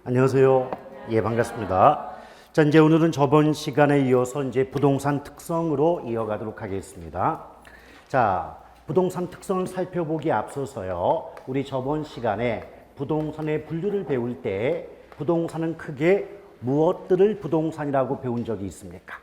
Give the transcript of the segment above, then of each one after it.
안녕하세요. 예, 반갑습니다. 자, 이제 오늘은 저번 시간에 이어서 이제 부동산 특성으로 이어가도록 하겠습니다. 자, 부동산 특성을 살펴보기에 앞서서요, 우리 저번 시간에 부동산의 분류를 배울 때 부동산은 크게 무엇들을 부동산이라고 배운 적이 있습니까?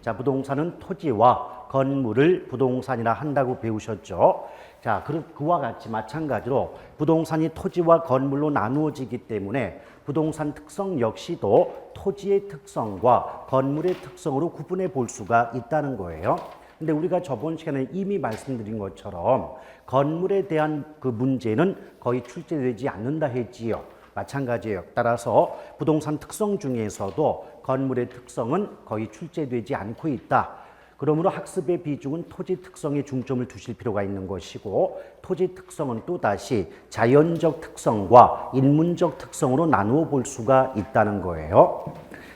자, 부동산은 토지와 건물을 부동산이라 한다고 배우셨죠. 자, 그와 같이 마찬가지로 부동산이 토지와 건물로 나누어지기 때문에 부동산 특성 역시도 토지의 특성과 건물의 특성으로 구분해 볼 수가 있다는 거예요. 근데 우리가 저번 시간에 이미 말씀드린 것처럼 건물에 대한 그 문제는 거의 출제되지 않는다 했지요. 마찬가지예요. 따라서 부동산 특성 중에서도 건물의 특성은 거의 출제되지 않고 있다. 그러므로 학습의 비중은 토지 특성에 중점을 두실 필요가 있는 것이고, 토지 특성은 또다시 자연적 특성과 인문적 특성으로 나누어 볼 수가 있다는 거예요.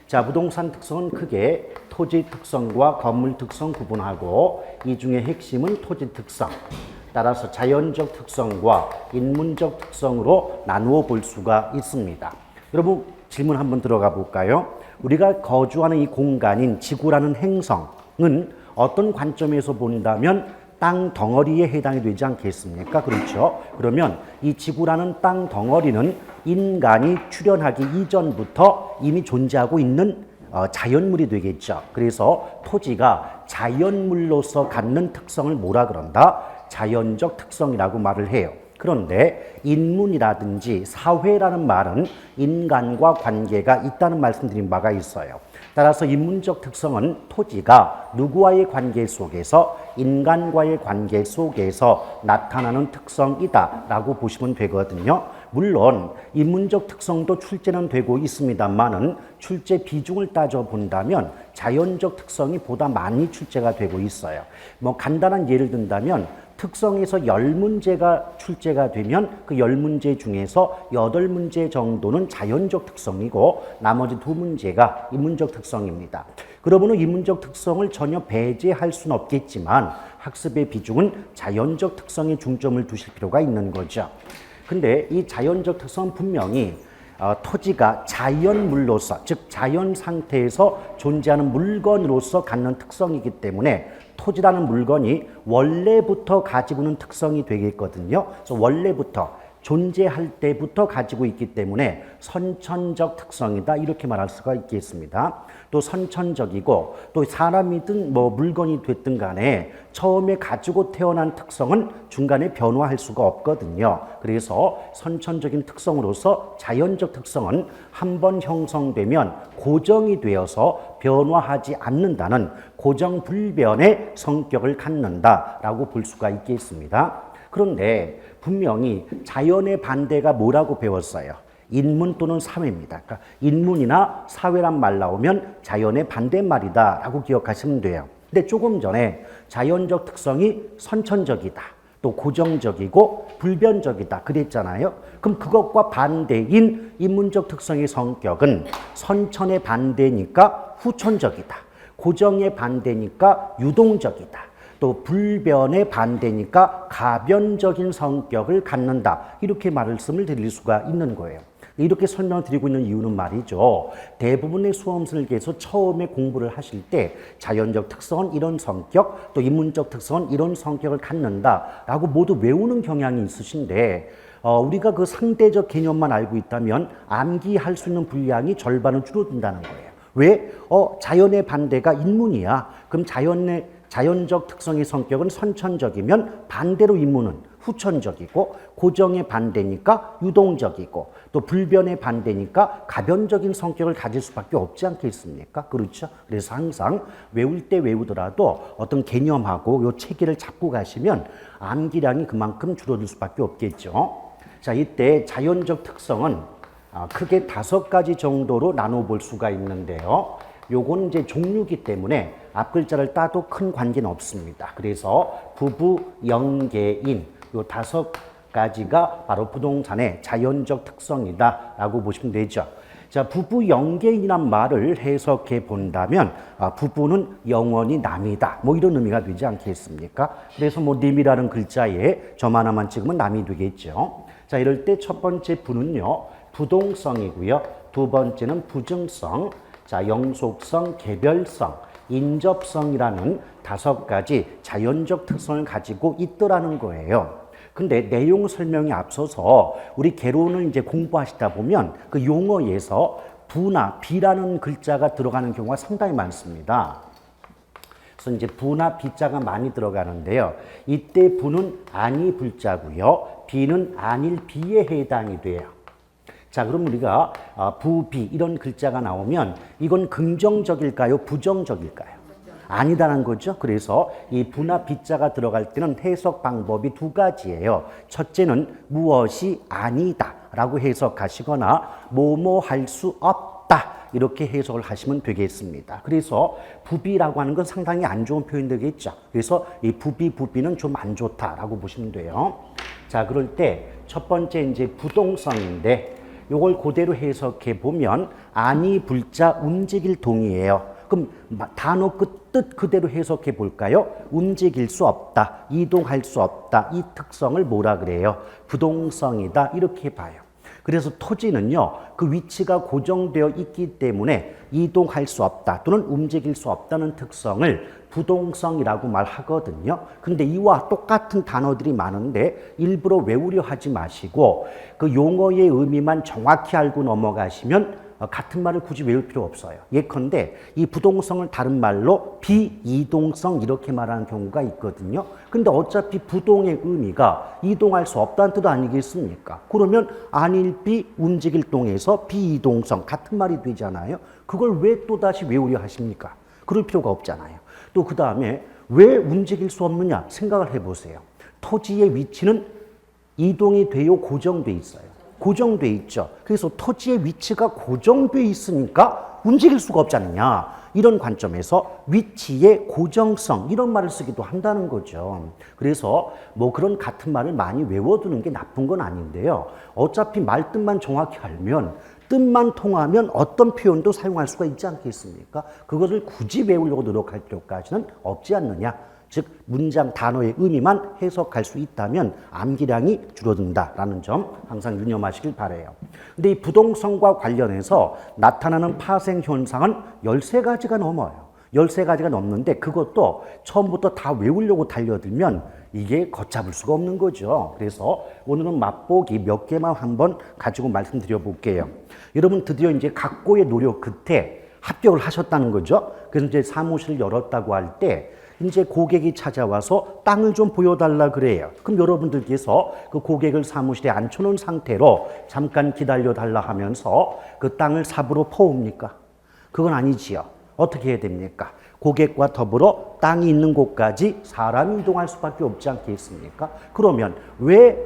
자, 부동산 특성은 크게 토지 특성과 건물 특성 구분하고, 이 중에 핵심은 토지 특성. 따라서 자연적 특성과 인문적 특성으로 나누어 볼 수가 있습니다. 여러분, 질문 한번 들어가 볼까요? 우리가 거주하는 이 공간인 지구라는 행성은 어떤 관점에서 본다면 땅 덩어리에 해당이 되지 않겠습니까? 그렇죠? 그러면 이 지구라는 땅 덩어리는 인간이 출현하기 이전부터 이미 존재하고 있는 자연물이 되겠죠. 그래서 토지가 자연물로서 갖는 특성을 뭐라 그런다? 자연적 특성이라고 말을 해요. 그런데 인문이라든지 사회라는 말은 인간과 관계가 있다는 말씀드린 바가 있어요. 따라서 인문적 특성은 토지가 누구와의 관계 속에서, 인간과의 관계 속에서 나타나는 특성이다 라고 보시면 되거든요. 물론 인문적 특성도 출제는 되고 있습니다만은 출제 비중을 따져본다면 자연적 특성이 보다 많이 출제가 되고 있어요. 뭐 간단한 예를 든다면 특성에서 10문제가 출제가 되면 그 10문제 중에서 8문제 정도는 자연적 특성이고 나머지 2문제가 인문적 특성입니다. 그러므로 인문적 특성을 전혀 배제할 수는 없겠지만 학습의 비중은 자연적 특성에 중점을 두실 필요가 있는 거죠. 근데 이 자연적 특성은 분명히 토지가 자연물로서, 즉 자연 상태에서 존재하는 물건으로서 갖는 특성이기 때문에 토지라는 물건이 원래부터 가지고 있는 특성이 되겠거든요. 그래서 원래부터 존재할 때부터 가지고 있기 때문에 선천적 특성이다 이렇게 말할 수가 있겠습니다. 또 선천적이고 또 사람이든 뭐 물건이 됐든 간에 처음에 가지고 태어난 특성은 중간에 변화할 수가 없거든요. 그래서 선천적인 특성으로서 자연적 특성은 한번 형성되면 고정이 되어서 변화하지 않는다는 고정불변의 성격을 갖는다라고 볼 수가 있겠습니다. 그런데 분명히 자연의 반대가 뭐라고 배웠어요? 인문 또는 사회입니다. 그러니까 인문이나 사회란 말 나오면 자연의 반대말이다 라고 기억하시면 돼요. 근데 조금 전에 자연적 특성이 선천적이다, 또 고정적이고 불변적이다 그랬잖아요. 그럼 그것과 반대인 인문적 특성의 성격은 선천의 반대니까 후천적이다, 고정의 반대니까 유동적이다, 또 불변의 반대니까 가변적인 성격을 갖는다 이렇게 말씀을 드릴 수가 있는 거예요. 이렇게 설명을 드리고 있는 이유는 말이죠, 대부분의 수험생들께서 처음에 공부를 하실 때 자연적 특성은 이런 성격, 또 인문적 특성은 이런 성격을 갖는다라고 모두 외우는 경향이 있으신데 우리가 그 상대적 개념만 알고 있다면 암기할 수 있는 분량이 절반은 줄어든다는 거예요. 왜? 자연의 반대가 인문이야. 그럼 자연적 특성의 성격은 선천적이면 반대로 인문은 후천적이고, 고정의 반대니까 유동적이고, 또 불변의 반대니까 가변적인 성격을 가질 수밖에 없지 않겠습니까? 그렇죠? 그래서 항상 외울 때 외우더라도 어떤 개념하고 요 체계를 잡고 가시면 암기량이 그만큼 줄어들 수밖에 없겠죠. 자, 이때 자연적 특성은 크게 5가지 정도로 나눠볼 수가 있는데요. 요건 이제 종류이기 때문에 앞 글자를 따도 큰 관계는 없습니다. 그래서 부부, 영계인 요 5가지가 바로 부동산의 자연적 특성이다 라고 보시면 되죠. 자, 부부 영계인이란 말을 해석해 본다면 부부는 영원히 남이다 뭐 이런 의미가 되지 않겠습니까? 그래서 뭐 님이라는 글자에 점 하나만 찍으면 남이 되겠죠. 자, 이럴 때 첫 번째 부는요 부동성이고요. 두 번째는 부증성, 자, 영속성, 개별성, 인접성이라는 5가지 자연적 특성을 가지고 있더라는 거예요. 근데 내용 설명에 앞서서 우리 개론을 이제 공부하시다 보면 그 용어에서 부나 비라는 글자가 들어가는 경우가 상당히 많습니다. 그래서 이제 부나 비자가 많이 들어가는데요. 이때 부는 아니 불자고요. 비는 아닐 비에 해당이 돼요. 자, 그럼 우리가 부, 비 이런 글자가 나오면 이건 긍정적일까요? 부정적일까요? 아니다라는 거죠. 그래서 이 부나 비자가 들어갈 때는 해석 방법이 2가지예요. 첫째는 무엇이 아니다라고 해석하시거나 뭐뭐 할 수 없다 이렇게 해석을 하시면 되겠습니다. 그래서 부비라고 하는 건 상당히 안 좋은 표현 되겠죠. 그래서 이 부비는 좀 안 좋다라고 보시면 돼요. 자, 그럴 때 첫 번째 이제 부동성인데 요걸 그대로 해석해 보면 아니 불자 움직일 동이에요. 그럼 단어 뜻 그대로 해석해 볼까요? 움직일 수 없다, 이동할 수 없다. 이 특성을 뭐라 그래요? 부동성이다 이렇게 봐요. 그래서 토지는요, 그 위치가 고정되어 있기 때문에 이동할 수 없다 또는 움직일 수 없다는 특성을 부동성이라고 말하거든요. 근데 이와 똑같은 단어들이 많은데 일부러 외우려 하지 마시고 그 용어의 의미만 정확히 알고 넘어가시면 같은 말을 굳이 외울 필요 없어요. 예컨대 이 부동성을 다른 말로 비이동성 이렇게 말하는 경우가 있거든요. 근데 어차피 부동의 의미가 이동할 수 없다는 뜻 아니겠습니까? 그러면 아닐 비 움직일 동에서 비이동성 같은 말이 되잖아요. 그걸 왜 또다시 외우려 하십니까? 그럴 필요가 없잖아요. 또 그 다음에 왜 움직일 수 없느냐 생각을 해보세요. 토지의 위치는 이동이 돼요? 고정돼 있어요? 고정돼 있죠. 그래서 토지의 위치가 고정돼 있으니까 움직일 수가 없지 않느냐. 이런 관점에서 위치의 고정성 이런 말을 쓰기도 한다는 거죠. 그래서 뭐 그런 같은 말을 많이 외워두는 게 나쁜 건 아닌데요. 어차피 말뜻만 정확히 알면 뜻만 통하면 어떤 표현도 사용할 수가 있지 않겠습니까? 그것을 굳이 외우려고 노력할 필요까지는 없지 않느냐. 즉 문장 단어의 의미만 해석할 수 있다면 암기량이 줄어든다라는 점 항상 유념하시길 바라요. 근데 이 부동성과 관련해서 나타나는 파생 현상은 13가지가 넘어요. 13가지가 넘는데 그것도 처음부터 다 외우려고 달려들면 이게 걷잡을 수가 없는 거죠. 그래서 오늘은 맛보기 몇 개만 한번 가지고 말씀드려 볼게요. 여러분 드디어 이제 각고의 노력 끝에 합격을 하셨다는 거죠. 그래서 이제 사무실을 열었다고 할 때 이제 고객이 찾아와서 땅을 좀 보여달라 그래요. 그럼 여러분들께서 그 고객을 사무실에 앉혀놓은 상태로 잠깐 기다려달라 하면서 그 땅을 삽으로 퍼옵니까? 그건 아니지요. 어떻게 해야 됩니까? 고객과 더불어 땅이 있는 곳까지 사람이 이동할 수밖에 없지 않겠습니까? 그러면 왜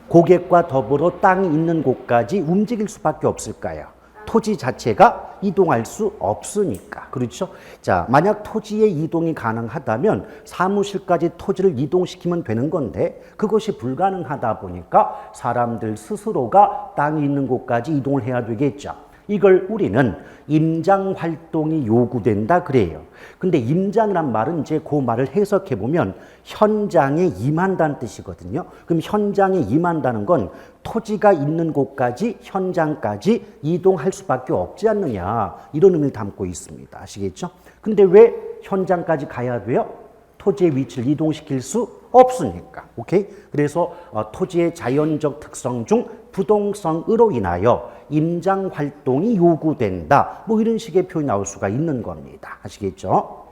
고객과 더불어 땅이 있는 곳까지 움직일 수밖에 없을까요? 토지 자체가 이동할 수 없으니까. 그렇죠? 자, 만약 토지의 이동이 가능하다면 사무실까지 토지를 이동시키면 되는 건데 그것이 불가능하다 보니까 사람들 스스로가 땅이 있는 곳까지 이동을 해야 되겠죠. 이걸 우리는 임장 활동이 요구된다 그래요. 근데 임장이란 말은 이제 그 말을 해석해 보면 현장에 임한다는 뜻이거든요. 그럼 현장에 임한다는 건 토지가 있는 곳까지 현장까지 이동할 수밖에 없지 않느냐 이런 의미를 담고 있습니다. 아시겠죠? 근데 왜 현장까지 가야 돼요? 토지의 위치를 이동시킬 수 없으니까. 오케이? 그래서 토지의 자연적 특성 중 부동성으로 인하여 임장 활동이 요구된다. 뭐 이런 식의 표현이 나올 수가 있는 겁니다. 아시겠죠?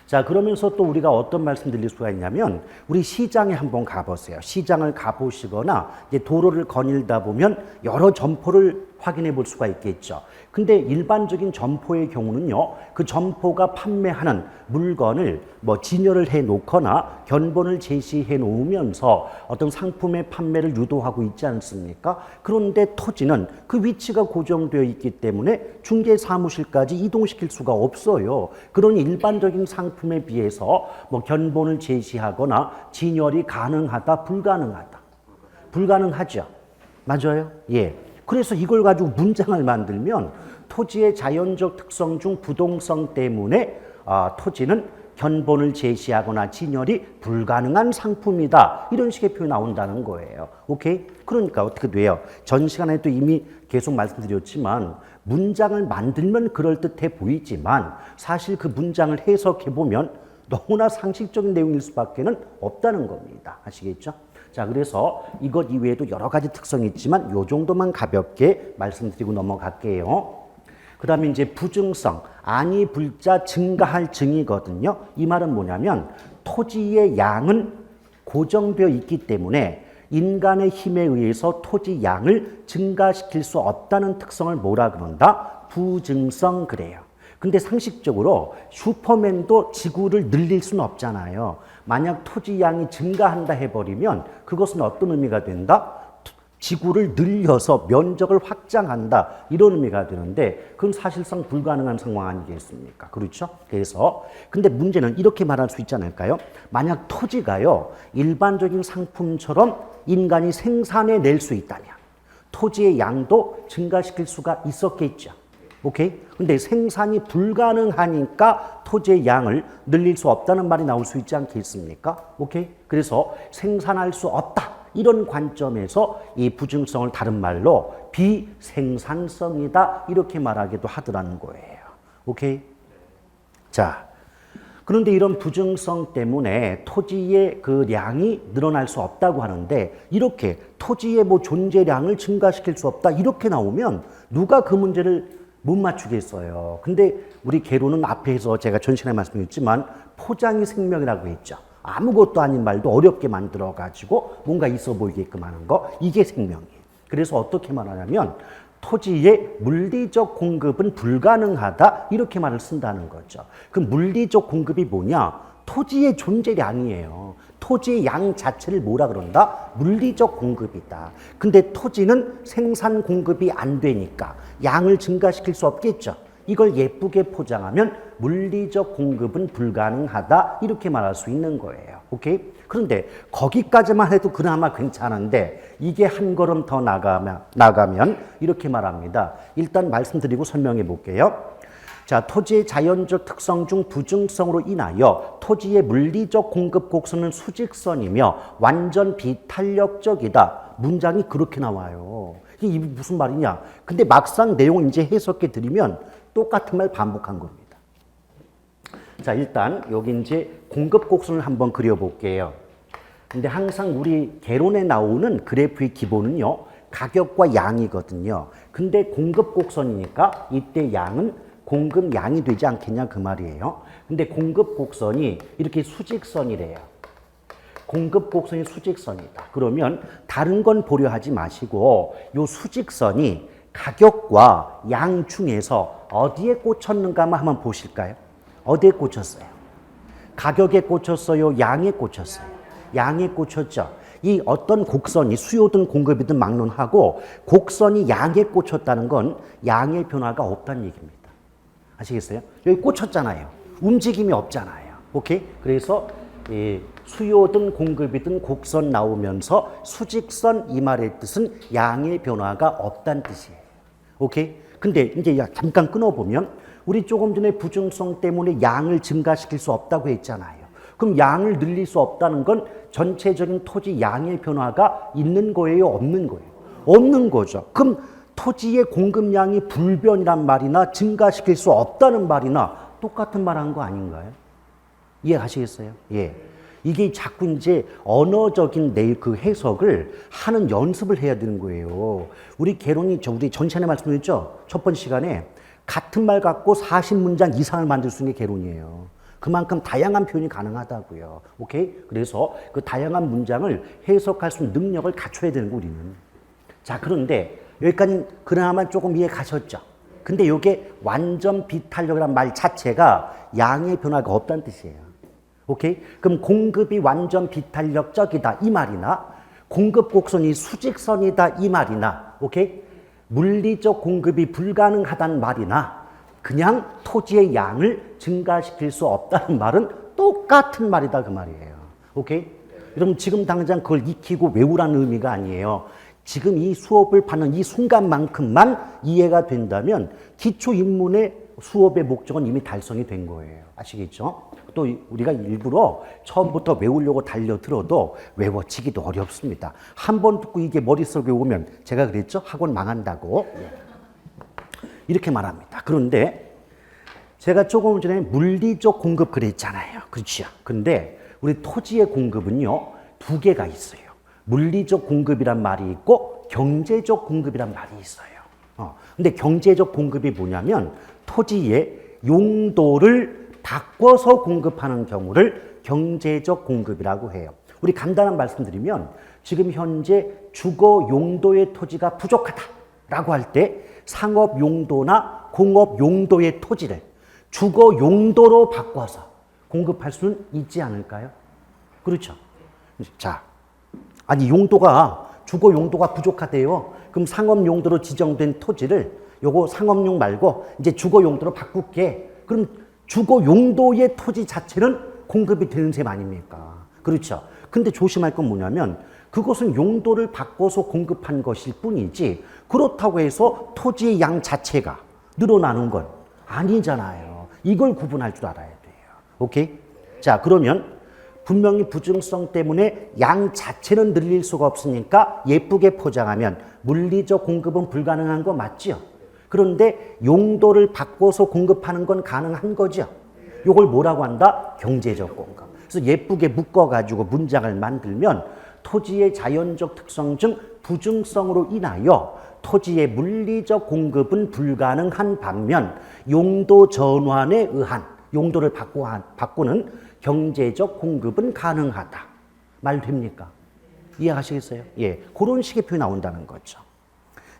자, 그러면서 또 우리가 어떤 말씀 드릴 수가 있냐면 우리 시장에 한번 가보세요. 시장을 가보시거나 이제 도로를 거닐다 보면 여러 점포를 확인해 볼 수가 있겠죠. 근데 일반적인 점포의 경우는요, 그 점포가 판매하는 물건을 뭐 진열을 해 놓거나 견본을 제시해 놓으면서 어떤 상품의 판매를 유도하고 있지 않습니까? 그런데 토지는 그 위치가 고정되어 있기 때문에 중개 사무실까지 이동시킬 수가 없어요. 그러니 일반적인 상품에 비해서 뭐 견본을 제시하거나 진열이 가능하다, 불가능하다. 불가능하죠. 맞아요? 예. 그래서 이걸 가지고 문장을 만들면 토지의 자연적 특성 중 부동성 때문에 토지는 견본을 제시하거나 진열이 불가능한 상품이다. 이런 식의 표현이 나온다는 거예요. 오케이? 그러니까 어떻게 돼요? 전 시간에도 이미 계속 말씀드렸지만 문장을 만들면 그럴듯해 보이지만 사실 그 문장을 해석해 보면 너무나 상식적인 내용일 수밖에는 없다는 겁니다. 아시겠죠? 자, 그래서 이것 이외에도 여러 가지 특성이 있지만 요 정도만 가볍게 말씀드리고 넘어갈게요. 그 다음에 이제 부증성, 아니 불자 증가할 증이거든요. 이 말은 뭐냐면 토지의 양은 고정되어 있기 때문에 인간의 힘에 의해서 토지 양을 증가시킬 수 없다는 특성을 뭐라 그런다? 부증성 그래요. 근데 상식적으로 슈퍼맨도 지구를 늘릴 수는 없잖아요. 만약 토지 양이 증가한다 해버리면 그것은 어떤 의미가 된다? 지구를 늘려서 면적을 확장한다 이런 의미가 되는데 그건 사실상 불가능한 상황 아니겠습니까? 그렇죠? 그래서 근데 문제는 이렇게 말할 수 있지 않을까요? 만약 토지가요 일반적인 상품처럼 인간이 생산해 낼 수 있다면 토지의 양도 증가시킬 수가 있었겠죠. 오케이? 근데 생산이 불가능하니까 토지의 양을 늘릴 수 없다는 말이 나올 수 있지 않겠습니까? 오케이? 그래서 생산할 수 없다. 이런 관점에서 이 부증성을 다른 말로 비생산성이다. 이렇게 말하기도 하더라는 거예요. 오케이? 자, 그런데 이런 부증성 때문에 토지의 그 량이 늘어날 수 없다고 하는데 이렇게 토지의 뭐 존재량을 증가시킬 수 없다. 이렇게 나오면 누가 그 문제를 못 맞추겠어요. 근데 우리 개론은 앞에서 제가 전 시간에 말씀드렸지만 포장이 생명이라고 했죠. 아무것도 아닌 말도 어렵게 만들어가지고 뭔가 있어 보이게끔 하는 거, 이게 생명이에요. 그래서 어떻게 말하냐면 토지의 물리적 공급은 불가능하다 이렇게 말을 쓴다는 거죠. 그 물리적 공급이 뭐냐? 토지의 존재량이에요. 토지의 양 자체를 뭐라 그런다? 물리적 공급이다. 근데 토지는 생산 공급이 안 되니까 양을 증가시킬 수 없겠죠. 이걸 예쁘게 포장하면 물리적 공급은 불가능하다 이렇게 말할 수 있는 거예요. 오케이? 그런데 거기까지만 해도 그나마 괜찮은데 이게 한 걸음 더 나가면 이렇게 말합니다. 일단 말씀드리고 설명해 볼게요. 자, 토지의 자연적 특성 중 부증성으로 인하여 토지의 물리적 공급 곡선은 수직선이며 완전 비탄력적이다. 문장이 그렇게 나와요. 이게 무슨 말이냐? 근데 막상 내용을 이제 해석해 드리면 똑같은 말 반복한 겁니다. 자, 일단 여기 이제 공급 곡선을 한번 그려볼게요. 근데 항상 우리 개론에 나오는 그래프의 기본은요, 가격과 양이거든요. 근데 공급 곡선이니까 이때 양은 공급 양이 되지 않겠냐 그 말이에요. 근데 공급 곡선이 이렇게 수직선이래요. 공급 곡선이 수직선이다. 그러면 다른 건 보려 하지 마시고 요 수직선이 가격과 양 중에서 어디에 꽂혔는가만 한번 보실까요? 어디에 꽂혔어요? 가격에 꽂혔어요? 양에 꽂혔어요? 양에 꽂혔죠. 이 어떤 곡선이 수요든 공급이든 막론하고 곡선이 양에 꽂혔다는 건 양의 변화가 없다는 얘기입니다. 아시겠어요? 여기 꽂혔잖아요. 움직임이 없잖아요. 오케이? 그래서 수요든 공급이든 곡선 나오면서 수직선 이 말의 뜻은 양의 변화가 없다는 뜻이에요. 오케이? 근데 이제 잠깐 끊어보면 우리 조금 전에 부증성 때문에 양을 증가시킬 수 없다고 했잖아요. 그럼 양을 늘릴 수 없다는 건 전체적인 토지 양의 변화가 있는 거예요? 없는 거예요? 없는 거죠. 그럼 토지의 공급량이 불변이란 말이나 증가시킬 수 없다는 말이나 똑같은 말 한 거 아닌가요? 이해하시겠어요? 예. 이게 자꾸 이제 언어적인 그 해석을 하는 연습을 해야 되는 거예요. 우리 개론이 우리 전 시간에 말씀드렸죠? 첫 번째 시간에 같은 말 갖고 40문장 이상을 만들 수 있는 게 개론이에요. 그만큼 다양한 표현이 가능하다고요. 오케이? 그래서 그 다양한 문장을 해석할 수 있는 능력을 갖춰야 되는 거 우리는. 자, 그런데 여기까지 그나마 조금 이해 가셨죠? 근데 이게 완전 비탄력이라는 말 자체가 양의 변화가 없다는 뜻이에요. 오케이? 그럼 공급이 완전 비탄력적이다 이 말이나 공급 곡선이 수직선이다 이 말이나 오케이? 물리적 공급이 불가능하다는 말이나 그냥 토지의 양을 증가시킬 수 없다는 말은 똑같은 말이다 그 말이에요. 오케이? 여러분 지금 당장 그걸 익히고 외우라는 의미가 아니에요. 지금 이 수업을 받는 이 순간만큼만 이해가 된다면 기초 인문의 수업의 목적은 이미 달성이 된 거예요. 아시겠죠? 또 우리가 일부러 처음부터 외우려고 달려들어도 외워지기도 어렵습니다. 한 번 듣고 이게 머릿속에 오면 제가 그랬죠? 학원 망한다고. 이렇게 말합니다. 그런데 제가 조금 전에 물리적 공급 그랬잖아요. 그렇죠? 근데 우리 토지의 공급은요, 두 개가 있어요. 물리적 공급이란 말이 있고 경제적 공급이란 말이 있어요. 근데 경제적 공급이 뭐냐면 토지의 용도를 바꿔서 공급하는 경우를 경제적 공급이라고 해요. 우리 간단한 말씀드리면 지금 현재 주거 용도의 토지가 부족하다라고 할 때 상업 용도나 공업 용도의 토지를 주거 용도로 바꿔서 공급할 수는 있지 않을까요? 그렇죠. 자, 아니 주거 용도가 부족하대요. 그럼 상업 용도로 지정된 토지를 요거 상업용 말고 이제 주거 용도로 바꿀게. 그럼 주거 용도의 토지 자체는 공급이 되는 셈 아닙니까? 그렇죠. 근데 조심할 건 뭐냐면 그것은 용도를 바꿔서 공급한 것일 뿐이지 그렇다고 해서 토지의 양 자체가 늘어나는 건 아니잖아요. 이걸 구분할 줄 알아야 돼요. 오케이? 자, 그러면 분명히 부증성 때문에 양 자체는 늘릴 수가 없으니까 예쁘게 포장하면 물리적 공급은 불가능한 거 맞죠? 그런데 용도를 바꿔서 공급하는 건 가능한 거죠. 이걸 뭐라고 한다? 경제적 공급. 그래서 예쁘게 묶어가지고 문장을 만들면 토지의 자연적 특성 중 부증성으로 인하여 토지의 물리적 공급은 불가능한 반면 용도 전환에 의한 용도를 바꾸는 경제적 공급은 가능하다. 말 됩니까? 이해하시겠어요? 예, 그런 식의 표현이 나온다는 거죠.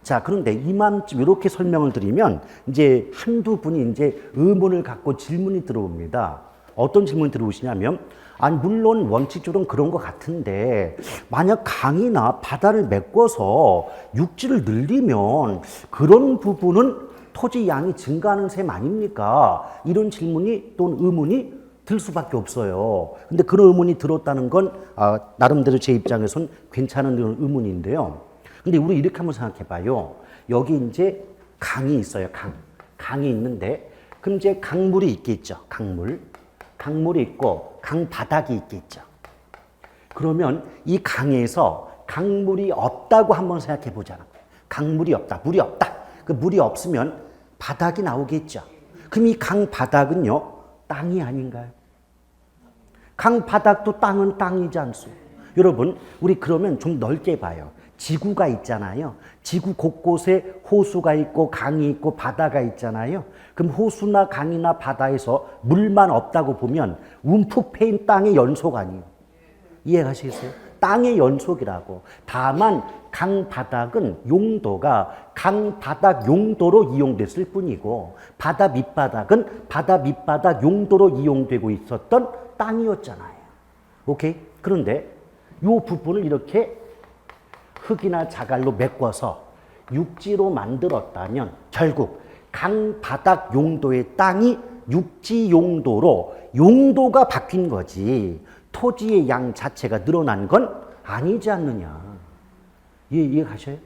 자, 그런데 이맘쯤 이렇게 설명을 드리면 이제 한두 분이 이제 의문을 갖고 질문이 들어옵니다. 어떤 질문이 들어오시냐면, 아니 물론 원칙적으로는 그런 것 같은데 만약 강이나 바다를 메꿔서 육지를 늘리면 그런 부분은 토지 양이 증가하는 셈 아닙니까? 이런 질문이 또는 의문이 들 수밖에 없어요. 근데 그런 의문이 들었다는 건 나름대로 제 입장에선 괜찮은 의문인데요. 근데 우리 이렇게 한번 생각해 봐요. 여기 이제 강이 있어요. 강이 있는데 그럼 이제 강물이 있겠죠. 강물이 있고 강바닥이 있겠죠. 그러면 이 강에서 강물이 없다고 한번 생각해 보자는 거예요. 강물이 없다. 물이 없다. 그 물이 없으면 바닥이 나오겠죠. 그럼 이 강바닥은요. 땅이 아닌가요? 강바닥도 땅은 땅이지 않습니까? 여러분, 우리 그러면 좀 넓게 봐요. 지구가 있잖아요. 지구 곳곳에 호수가 있고 강이 있고 바다가 있잖아요. 그럼 호수나 강이나 바다에서 물만 없다고 보면 움푹 패인 땅의 연속 아니에요. 이해가시겠어요? 땅의 연속이라고. 다만 강바닥은 용도가 강바닥 용도로 이용됐을 뿐이고 바다 밑바닥은 바다 밑바닥 용도로 이용되고 있었던 땅이었잖아요. 오케이? 그런데 이 부분을 이렇게 흙이나 자갈로 메꿔서 육지로 만들었다면 결국 강바닥 용도의 땅이 육지 용도로 용도가 바뀐 거지 토지의 양 자체가 늘어난 건 아니지 않느냐. 이해 가셔요?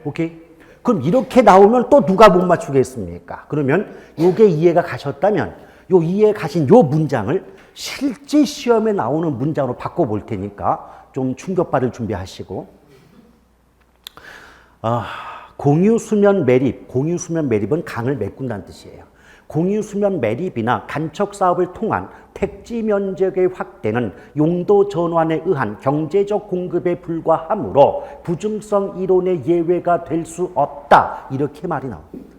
오케이? 그럼 이렇게 나오면 또 누가 못 맞추겠습니까? 그러면 요게 이해가 가셨다면 요 이해 가신 요 문장을 실제 시험에 나오는 문장으로 바꿔볼 테니까 좀 충격받을 준비하시고 공유수면 매립, 공유수면 매립은 강을 메꾼다는 뜻이에요. 공유수면 매립이나 간척사업을 통한 택지 면적의 확대는 용도 전환에 의한 경제적 공급에 불과하므로 부증성 이론의 예외가 될 수 없다. 이렇게 말이 나옵니다.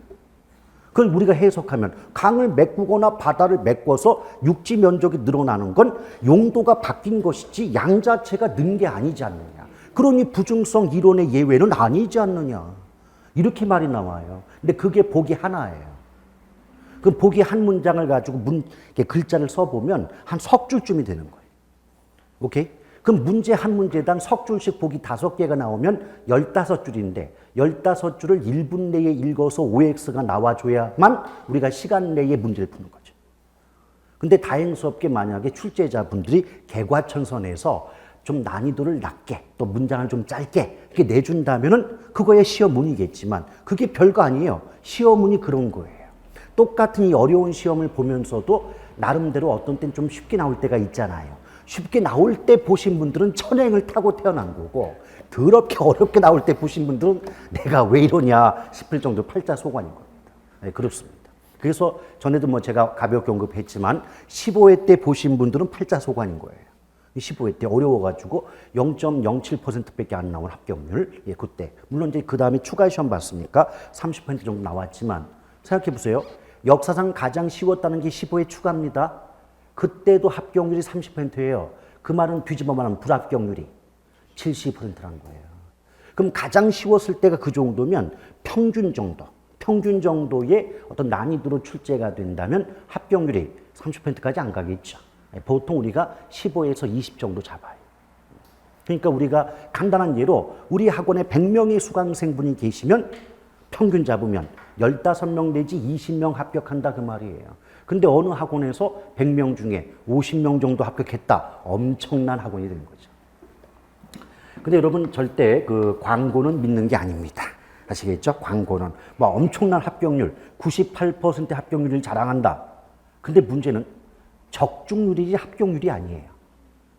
그걸 우리가 해석하면 강을 메꾸거나 바다를 메꿔서 육지 면적이 늘어나는 건 용도가 바뀐 것이지 양 자체가 는 게 아니지 않느냐. 그러니 부증성 이론의 예외는 아니지 않느냐. 이렇게 말이 나와요. 근데 그게 보기 하나예요. 그 보기 한 문장을 가지고 글자를 써보면 한 석 줄쯤이 되는 거예요. 오케이? 그럼 문제 한 문제당 석 줄씩 보기 5개가 나오면 15줄인데 15줄을 1분 내에 읽어서 OX가 나와줘야만 우리가 시간 내에 문제를 푸는 거죠. 근데 다행스럽게 만약에 출제자분들이 개과천선해서 좀 난이도를 낮게 또 문장을 좀 짧게 이렇게 내준다면은 그거의 시험문이겠지만 그게 별거 아니에요. 시험문이 그런 거예요. 똑같은 이 어려운 시험을 보면서도 나름대로 어떤 때는 좀 쉽게 나올 때가 있잖아요. 쉽게 나올 때 보신 분들은 천행을 타고 태어난 거고 더럽게 어렵게 나올 때 보신 분들은 내가 왜 이러냐 싶을 정도 팔자소관인 겁니다. 네, 그렇습니다. 그래서 전에도 뭐 제가 가볍게 언급했지만 15회 때 보신 분들은 팔자소관인 거예요. 15회 때 어려워가지고 0.07%밖에 안 나온 합격률. 예, 그때. 물론 이제 그 다음에 추가 시험 봤으니까 30% 정도 나왔지만 생각해 보세요. 역사상 가장 쉬웠다는 게 15회 추가입니다. 그때도 합격률이 30%예요. 그 말은 뒤집어 말하면 불합격률이 70%란 거예요. 그럼 가장 쉬웠을 때가 그 정도면 평균 정도의 어떤 난이도로 출제가 된다면 합격률이 30%까지 안 가겠죠. 보통 우리가 15에서 20 정도 잡아요. 그러니까 우리가 간단한 예로 우리 학원에 100명의 수강생분이 계시면 평균 잡으면 15명 내지 20명 합격한다 그 말이에요. 근데 어느 학원에서 100명 중에 50명 정도 합격했다. 엄청난 학원이 되는 거죠. 근데 여러분 절대 그 광고는 믿는 게 아닙니다. 아시겠죠? 광고는 뭐 엄청난 합격률, 98% 합격률을 자랑한다. 근데 문제는 적중률이지 합격률이 아니에요.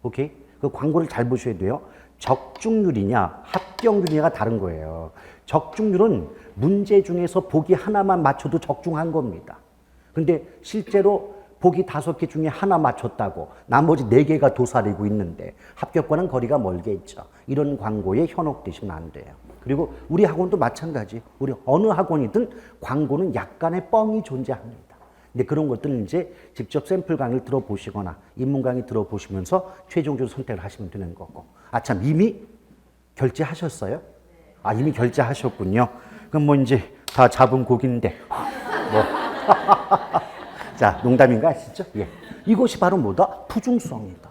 오케이? 그 광고를 잘 보셔야 돼요. 적중률이냐 합격률이냐가 다른 거예요. 적중률은 문제 중에서 보기 하나만 맞춰도 적중한 겁니다. 근데 실제로 보기 5개 중에 하나 맞췄다고 나머지 4개가 도사리고 있는데 합격과는 거리가 멀겠죠. 이런 광고에 현혹되시면 안 돼요. 그리고 우리 학원도 마찬가지. 우리 어느 학원이든 광고는 약간의 뻥이 존재합니다. 근데 그런 것들은 이제 직접 샘플 강의를 들어보시거나 입문 강의 들어보시면서 최종적으로 선택을 하시면 되는 거고. 아, 참, 이미 결제하셨어요? 아, 이미 결제하셨군요. 그럼 뭐 이제 다 잡은 곡인데. 뭐. 자, 농담인가 아시죠? 예. 이것이 바로 뭐다? 부중성이다.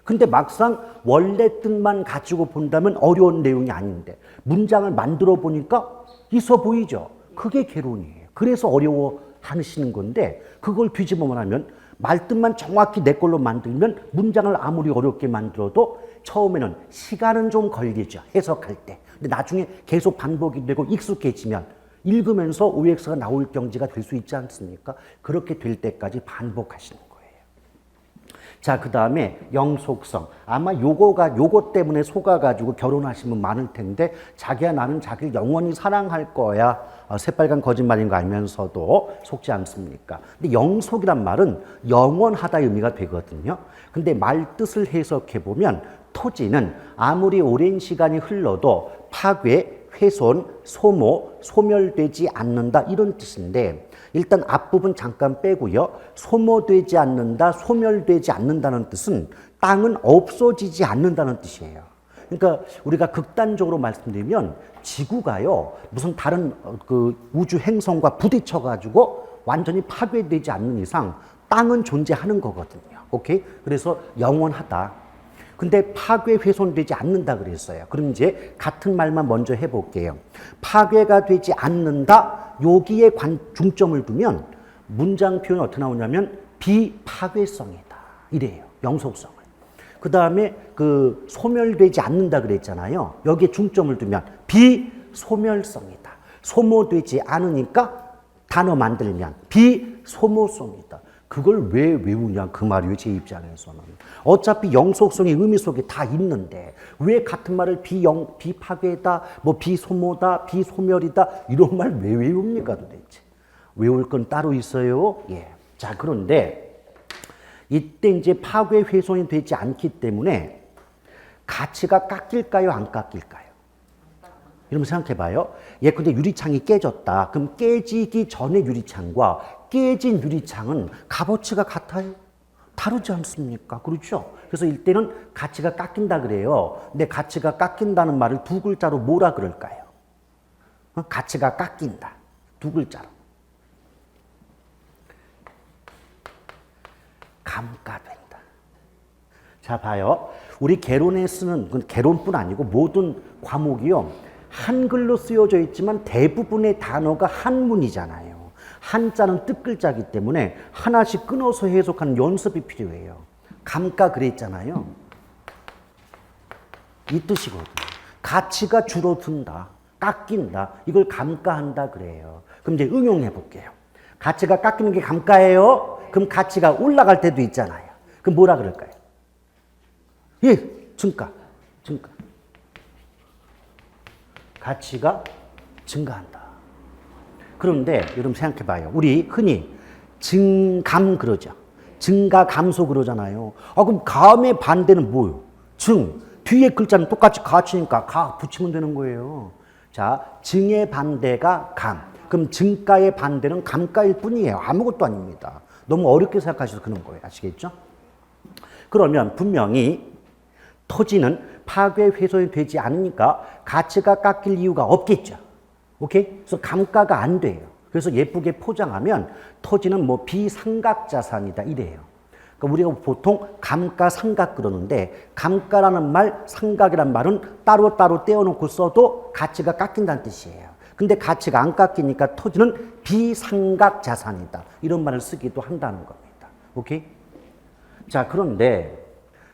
근데 막상 원래 뜻만 가지고 본다면 어려운 내용이 아닌데 문장을 만들어 보니까 있어 보이죠? 그게 개론이에요. 그래서 어려워 하시는 건데 그걸 뒤집어 말하면 말뜻만 정확히 내 걸로 만들면 문장을 아무리 어렵게 만들어도 처음에는 시간은 좀 걸리죠. 해석할 때. 근데 나중에 계속 반복이 되고 익숙해지면 읽으면서 OX가 나올 경지가 될 수 있지 않습니까? 그렇게 될 때까지 반복하시는 거예요. 자, 그 다음에 영속성. 아마 요거 때문에 속아가지고 결혼하신 분 많을 텐데 자기야 나는 자기를 영원히 사랑할 거야. 새빨간 거짓말인 거 알면서도 속지 않습니까? 근데 영속이란 말은 영원하다의 의미가 되거든요. 근데 말 뜻을 해석해보면 토지는 아무리 오랜 시간이 흘러도 파괴, 훼손, 소모, 소멸되지 않는다 이런 뜻인데 일단 앞부분 잠깐 빼고요. 소모되지 않는다, 소멸되지 않는다는 뜻은 땅은 없어지지 않는다는 뜻이에요. 그러니까 우리가 극단적으로 말씀드리면 지구가요. 무슨 다른 그 우주 행성과 부딪혀 가지고 완전히 파괴되지 않는 이상 땅은 존재하는 거거든요. 오케이? 그래서 영원하다. 근데 파괴 훼손되지 않는다 그랬어요. 그럼 이제 같은 말만 먼저 해볼게요. 파괴가 되지 않는다. 여기에 중점을 두면 문장 표현이 어떻게 나오냐면 비파괴성이다. 이래요. 영속성을. 그 다음에 그 소멸되지 않는다 그랬잖아요. 여기에 중점을 두면 비소멸성이다. 소모되지 않으니까 단어 만들면 비소모성이다. 그걸 왜 외우냐 그 말이에요. 제 입장에서는. 어차피 영속성이 의미 속에 다 있는데 왜 같은 말을 비파괴다, 뭐 비소모다, 비소멸이다 이런 말 왜 외웁니까 도대체. 외울 건 따로 있어요. 예. 자, 그런데 이때 이제 파괴 훼손이 되지 않기 때문에 가치가 깎일까요 안 깎일까요? 이러면 생각해 봐요. 예컨대 유리창이 깨졌다. 그럼 깨지기 전의 유리창과 깨진 유리창은 값어치가 같아요? 다르지 않습니까? 그렇죠? 그래서 이때는 가치가 깎인다 그래요. 근데 가치가 깎인다는 말을 두 글자로 뭐라 그럴까요? 가치가 깎인다. 두 글자로. 감가된다. 자, 봐요. 우리 개론에 쓰는, 개론뿐 아니고 모든 과목이요. 한글로 쓰여져 있지만 대부분의 단어가 한문이잖아요. 한자는 뜻글자이기 때문에 하나씩 끊어서 해석하는 연습이 필요해요. 감가 그랬잖아요. 이 뜻이거든요. 가치가 줄어든다, 깎인다. 이걸 감가한다 그래요. 그럼 이제 응용해 볼게요. 가치가 깎이는 게 감가예요. 그럼 가치가 올라갈 때도 있잖아요. 그럼 뭐라 그럴까요? 예, 증가. 가치가 증가한다. 그런데 여러분 생각해 봐요. 우리 흔히 증감 그러죠. 증가 감소 그러잖아요. 그럼 감의 반대는 뭐예요? 증. 뒤에 글자는 똑같이 가치니까 가 붙이면 되는 거예요. 자, 증의 반대가 감. 그럼 증가의 반대는 감가일 뿐이에요. 아무것도 아닙니다. 너무 어렵게 생각하셔서 그런 거예요. 아시겠죠? 그러면 분명히 토지는 파괴 훼손이 되지 않으니까 가치가 깎일 이유가 없겠죠. 오케이? 그래서 감가가 안 돼요. 그래서 예쁘게 포장하면 토지는 뭐 비상각자산이다 이래요. 그러니까 우리가 보통 감가상각 그러는데 감가라는 말, 상각이란 말은 따로따로 떼어놓고 써도 가치가 깎인다는 뜻이에요. 근데 가치가 안 깎이니까 토지는 비상각자산이다. 이런 말을 쓰기도 한다는 겁니다. 오케이? 자, 그런데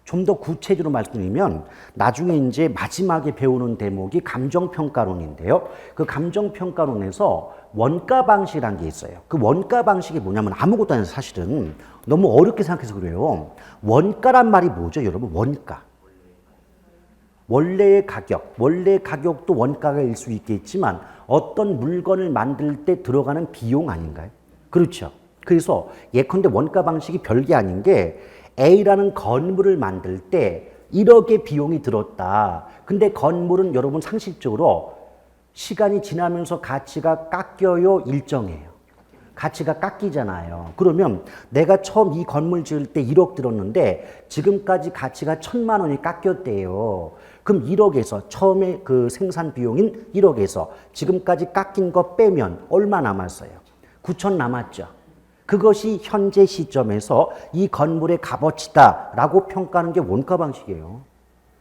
좀 더 구체적으로 말씀드리면 나중에 이제 마지막에 배우는 대목이 감정평가론인데요. 그 감정평가론에서 원가 방식이라는 게 있어요. 그 원가 방식이 뭐냐면 아무것도 아니에요. 사실은 너무 어렵게 생각해서 그래요. 원가란 말이 뭐죠, 여러분? 원가. 원래의 가격, 원래의 가격도 원가일 수 있겠지만 어떤 물건을 만들 때 들어가는 비용 아닌가요? 그렇죠. 그래서 예컨대 원가 방식이 별게 아닌 게 A라는 건물을 만들 때 1억의 비용이 들었다. 근데 건물은 여러분 상식적으로 시간이 지나면서 가치가 깎여요, 일정해요? 가치가 깎이잖아요. 그러면 내가 처음 이 건물 지을 때 1억 들었는데 지금까지 가치가 1,000만 원이 깎였대요. 그럼 1억에서 처음에 그 생산 비용인 1억에서 지금까지 깎인 거 빼면 얼마 남았어요? 9천 남았죠. 그것이 현재 시점에서 이 건물의 값어치다라고 평가하는 게 원가 방식이에요.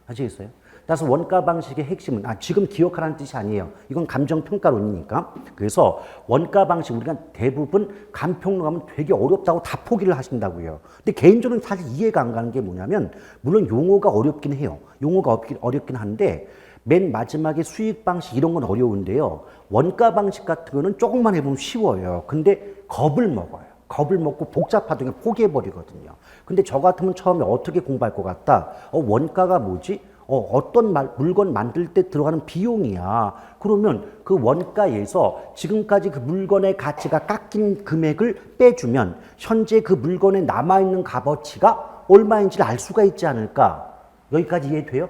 아시겠어요? 따라서 원가 방식의 핵심은 지금 기억하라는 뜻이 아니에요. 이건 감정평가론이니까. 그래서 원가 방식 우리가 대부분 감평론 하면 되게 어렵다고 다 포기를 하신다고요. 근데 개인적으로는 사실 이해가 안 가는 게 뭐냐면 물론 용어가 어렵긴 해요. 용어가 어렵긴 한데 맨 마지막에 수익 방식 이런 건 어려운데요. 원가 방식 같은 거는 조금만 해보면 쉬워요. 근데 겁을 먹어요. 겁을 먹고 복잡하다고 포기해버리거든요. 근데 저 같으면 처음에 어떻게 공부할 것 같다? 원가가 뭐지? 어떤 물건 만들 때 들어가는 비용이야. 그러면 그 원가에서 지금까지 그 물건의 가치가 깎인 금액을 빼주면 현재 그 물건에 남아있는 값어치가 얼마인지를 알 수가 있지 않을까? 여기까지 이해돼요?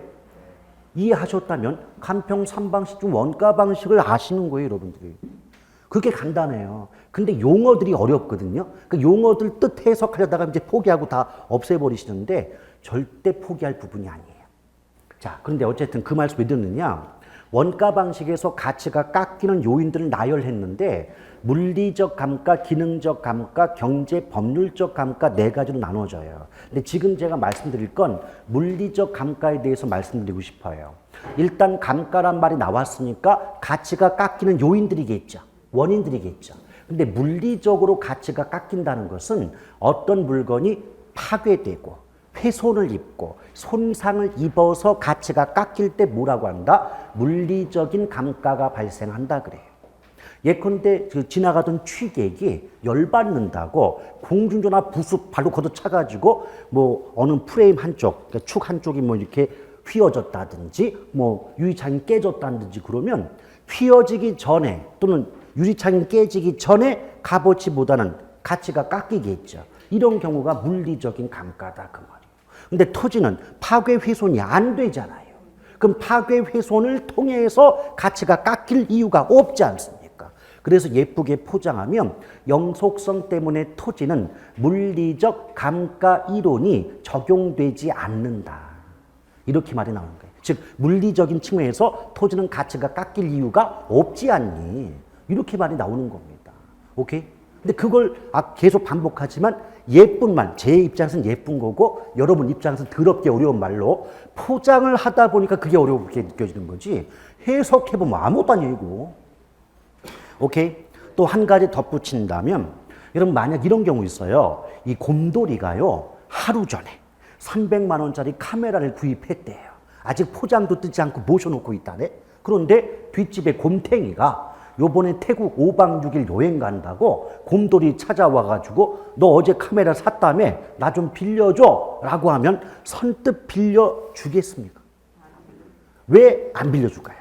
이해하셨다면 간평 3방식 중 원가 방식을 아시는 거예요, 여러분들이. 그게 간단해요. 근데 용어들이 어렵거든요. 그 용어들 뜻 해석하려다가 이제 포기하고 다 없애버리시는데 절대 포기할 부분이 아니에요. 자, 그런데 어쨌든 그 말씀 왜 듣느냐? 원가 방식에서 가치가 깎이는 요인들을 나열했는데 물리적 감가, 기능적 감가, 경제, 법률적 감가 네 가지로 나눠져요. 근데 지금 제가 말씀드릴 건 물리적 감가에 대해서 말씀드리고 싶어요. 일단 감가란 말이 나왔으니까 가치가 깎이는 요인들이겠죠. 원인들이겠죠. 근데 물리적으로 가치가 깎인다는 것은 어떤 물건이 파괴되고 훼손을 입고 손상을 입어서 가치가 깎일 때 뭐라고 한다? 물리적인 감가가 발생한다 그래요. 예컨대 지나가던 취객이 열받는다고 공중전화 부수 발로 걷어차가지고 뭐 어느 프레임 한쪽, 그러니까 축 한쪽이 뭐 이렇게 휘어졌다든지 뭐 유리창이 깨졌다든지 그러면 휘어지기 전에 또는 유리창이 깨지기 전에 값어치보다는 가치가 깎이겠죠. 이런 경우가 물리적인 감가다 그 말이에요. 근데 토지는 파괴 훼손이 안 되잖아요. 그럼 파괴 훼손을 통해서 가치가 깎일 이유가 없지 않습니까? 그래서 예쁘게 포장하면 영속성 때문에 토지는 물리적 감가 이론이 적용되지 않는다. 이렇게 말이 나오는 거예요. 즉 물리적인 측면에서 토지는 가치가 깎일 이유가 없지 않니? 이렇게 말이 나오는 겁니다. 오케이? 근데 그걸 계속 반복하지만 예쁜 말, 제 입장에서는 예쁜 거고 여러분 입장에서는 더럽게 어려운 말로 포장을 하다 보니까 그게 어렵게 느껴지는 거지 해석해보면 아무것도 아니고. 오케이? 또 한 가지 덧붙인다면 여러분 만약 이런 경우 있어요. 이 곰돌이가요 하루 전에 300만 원짜리 카메라를 구입했대요. 아직 포장도 뜯지 않고 모셔놓고 있다네. 그런데 뒷집에 곰탱이가 요번에 태국 5박 6일 여행 간다고 곰돌이 찾아와가지고 너 어제 카메라 샀다며 나 좀 빌려줘 라고 하면 선뜻 빌려주겠습니까? 왜 안 빌려줄까요?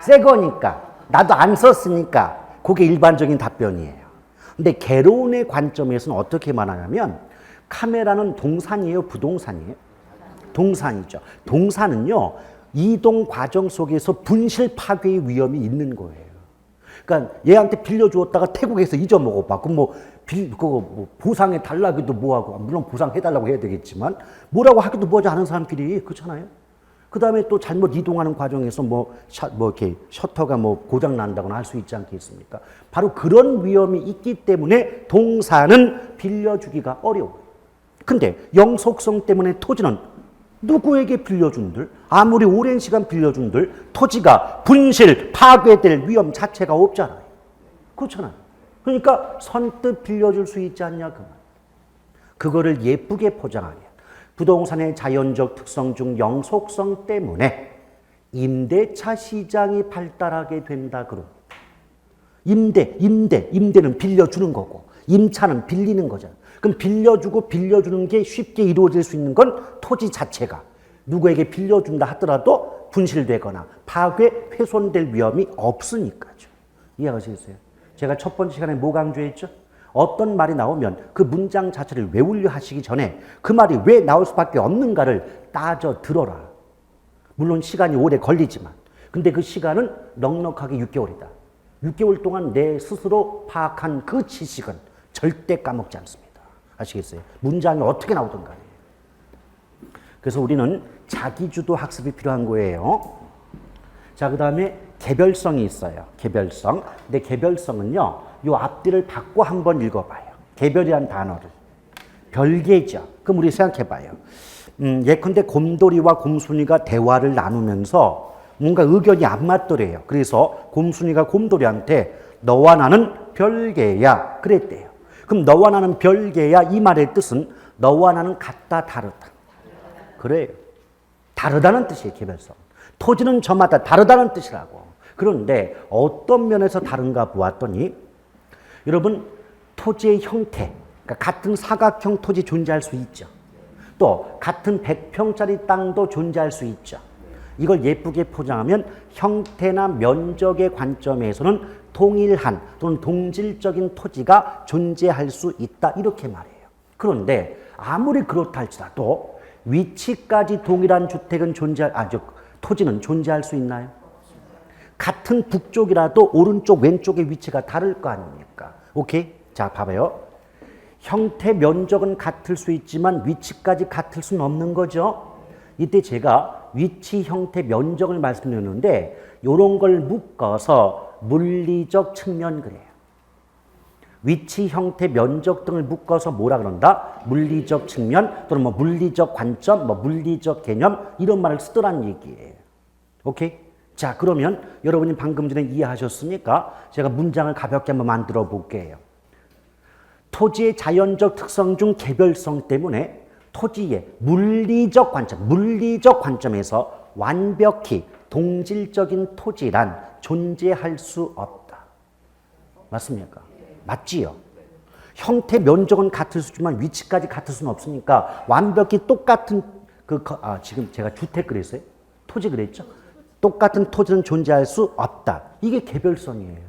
새 거니까. 나도 안 썼으니까. 그게 일반적인 답변이에요. 근데 개론의 관점에서는 어떻게 말하냐면 카메라는 동산이에요, 부동산이에요? 동산이죠. 동산은요, 이동 과정 속에서 분실 파괴의 위험이 있는 거예요. 그러니까 얘한테 빌려주었다가 태국에서 잊어먹어봐. 그럼 그거 보상해 달라기도 뭐하고, 물론 보상해달라고 해야 되겠지만, 뭐라고 하기도 뭐하지 않은 사람끼리, 그렇잖아요? 그 다음에 또 잘못 이동하는 과정에서 이렇게 셔터가 고장 난다거나 할 수 있지 않겠습니까? 바로 그런 위험이 있기 때문에 동산은 빌려주기가 어려워요. 근데 영속성 때문에 토지는 누구에게 빌려준들, 아무리 오랜 시간 빌려준들, 토지가 분실, 파괴될 위험 자체가 없잖아요. 그렇잖아요. 그러니까 선뜻 빌려줄 수 있지 않냐, 그 말. 그거를 예쁘게 포장하면 부동산의 자연적 특성 중 영속성 때문에 임대차 시장이 발달하게 된다, 그럽니다. 임대는 빌려주는 거고, 임차는 빌리는 거잖아요. 그럼 빌려주고 빌려주는 게 쉽게 이루어질 수 있는 건 토지 자체가 누구에게 빌려준다 하더라도 분실되거나 파괴, 훼손될 위험이 없으니까죠. 이해하시겠어요? 제가 첫 번째 시간에 뭐 강조했죠? 어떤 말이 나오면 그 문장 자체를 외우려 하시기 전에 그 말이 왜 나올 수밖에 없는가를 따져 들어라. 물론 시간이 오래 걸리지만, 근데 그 시간은 넉넉하게 6개월이다. 6개월 동안 내 스스로 파악한 그 지식은 절대 까먹지 않습니다. 아시겠어요? 문장이 어떻게 나오든 간에. 그래서 우리는 자기주도 학습이 필요한 거예요. 자, 그 다음에 개별성이 있어요. 개별성. 근데 개별성은요, 요 앞뒤를 바꿔 한번 읽어봐요. 개별이란 단어를. 별개죠. 그럼 우리 생각해봐요. 예컨대 곰돌이와 곰순이가 대화를 나누면서 뭔가 의견이 안 맞더래요. 그래서 곰순이가 곰돌이한테 너와 나는 별개야 그랬대요. 그럼 너와 나는 별개야 이 말의 뜻은 너와 나는 같다 다르다. 그래요. 다르다는 뜻이에요. 개별성. 토지는 저마다 다르다는 뜻이라고. 그런데 어떤 면에서 다른가 보았더니 여러분 토지의 형태, 그러니까 같은 사각형 토지 존재할 수 있죠. 또 같은 100평짜리 땅도 존재할 수 있죠. 이걸 예쁘게 포장하면 형태나 면적의 관점에서는 동일한 또는 동질적인 토지가 존재할 수 있다 이렇게 말해요. 그런데 아무리 그렇다 할지라도 위치까지 동일한 주택은 토지는 존재할 수 있나요? 같은 북쪽이라도 오른쪽 왼쪽의 위치가 다를 거 아닙니까? 오케이? 자, 봐봐요. 형태 면적은 같을 수 있지만 위치까지 같을 수는 없는 거죠. 이때 제가 위치, 형태, 면적을 말씀드렸는데 이런 걸 묶어서 물리적 측면 그래요. 위치, 형태, 면적 등을 묶어서 뭐라 그런다? 물리적 측면 또는 물리적 관점, 물리적 개념 이런 말을 쓰더란 얘기예요. 오케이? 자, 그러면 여러분이 방금 전에 이해하셨으니까 제가 문장을 가볍게 한번 만들어 볼게요. 토지의 자연적 특성 중 개별성 때문에 토지의 물리적 관점에서 완벽히 동질적인 토지란 존재할 수 없다. 맞습니까? 맞지요? 형태, 면적은 같을 수 있지만 위치까지 같을 수는 없으니까 완벽히 똑같은 지금 제가 주택 그랬어요? 토지 그랬죠? 똑같은 토지는 존재할 수 없다. 이게 개별성이에요.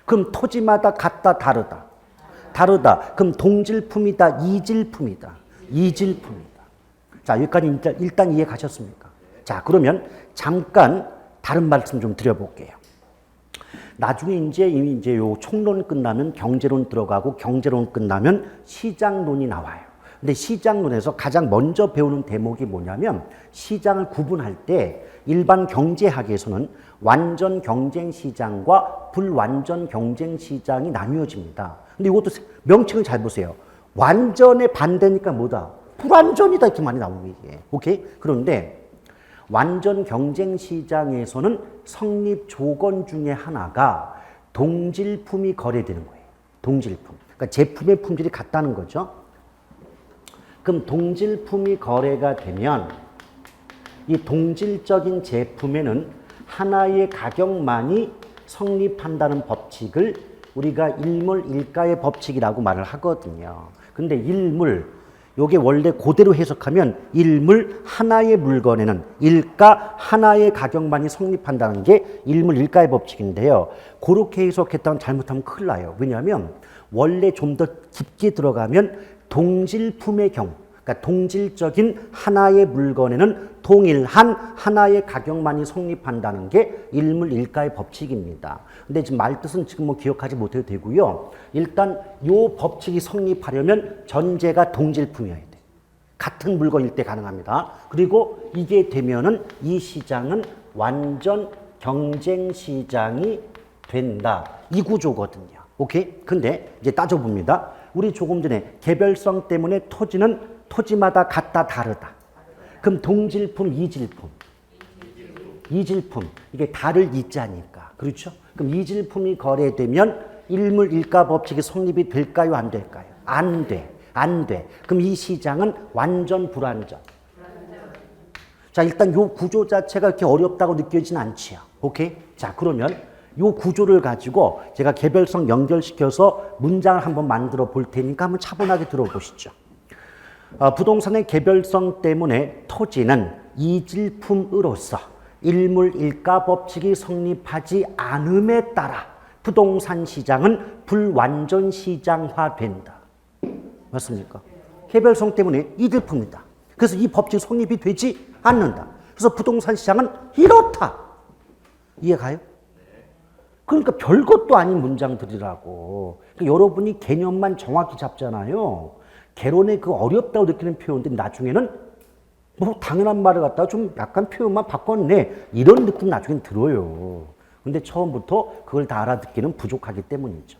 그럼 토지마다 같다, 다르다. 그럼 동질품이다, 이질품이다. 자, 여기까지 일단 이해 가셨습니까? 자, 그러면 잠깐 다른 말씀 좀 드려볼게요. 나중에 이제 요 총론 끝나면 경제론 들어가고 경제론 끝나면 시장론이 나와요. 근데 시장론에서 가장 먼저 배우는 대목이 뭐냐면 시장을 구분할 때 일반 경제학에서는 완전 경쟁 시장과 불완전 경쟁 시장이 나뉘어집니다. 근데 이것도 명칭을 잘 보세요. 완전의 반대니까 뭐다? 불완전이다 이렇게 많이 나오는 게. 오케이? 그런데 완전 경쟁 시장에서는 성립 조건 중에 하나가 동질품이 거래되는 거예요. 동질품. 그러니까 제품의 품질이 같다는 거죠. 그럼 동질품이 거래가 되면 이 동질적인 제품에는 하나의 가격만이 성립한다는 법칙을 우리가 일물일가의 법칙이라고 말을 하거든요. 근데 일물, 요게 원래 그대로 해석하면 일물 하나의 물건에는 일가 하나의 가격만이 성립한다는 게 일물일가의 법칙인데요. 그렇게 해석했다면 잘못하면 큰일 나요. 왜냐하면 원래 좀 더 깊게 들어가면 동질품의 경우, 그러니까 동질적인 하나의 물건에는 동일한 하나의 가격만이 성립한다는 게 일물일가의 법칙입니다. 근데 지금 말뜻은 지금 뭐 기억하지 못해도 되고요. 일단 요 법칙이 성립하려면 전제가 동질품이어야 돼. 같은 물건일 때 가능합니다. 그리고 이게 되면은 이 시장은 완전 경쟁 시장이 된다. 이 구조거든요. 오케이? 근데 이제 따져봅니다. 우리 조금 전에 개별성 때문에 토지는 토지마다 같다 다르다. 그럼 동질품, 이질품. 이질품. 이게 다를 이자니까. 그렇죠? 그럼 이질품이 거래되면 일물일가 법칙이 성립이 될까요? 안 될까요? 안 돼. 안 돼. 그럼 이 시장은 완전 불안정. 자, 일단 요 구조 자체가 그렇게 어렵다고 느껴지진 않지요. 오케이? 자, 그러면 요 구조를 가지고 제가 개별성 연결시켜서 문장을 한번 만들어 볼 테니까 한번 차분하게 들어보시죠. 부동산의 개별성 때문에 토지는 이질품으로서 일물일가 법칙이 성립하지 않음에 따라 부동산 시장은 불완전 시장화된다. 맞습니까? 개별성 때문에 이질품이다. 그래서 이 법칙 성립이 되지 않는다. 그래서 부동산 시장은 이렇다. 이해가요? 그러니까 별것도 아닌 문장들이라고. 그러니까 여러분이 개념만 정확히 잡잖아요. 개론의 그 어렵다고 느끼는 표현들이 나중에는 뭐 당연한 말을 갖다가 좀 약간 표현만 바꿨네. 이런 느낌 나중엔 들어요. 근데 처음부터 그걸 다 알아듣기는 부족하기 때문이죠.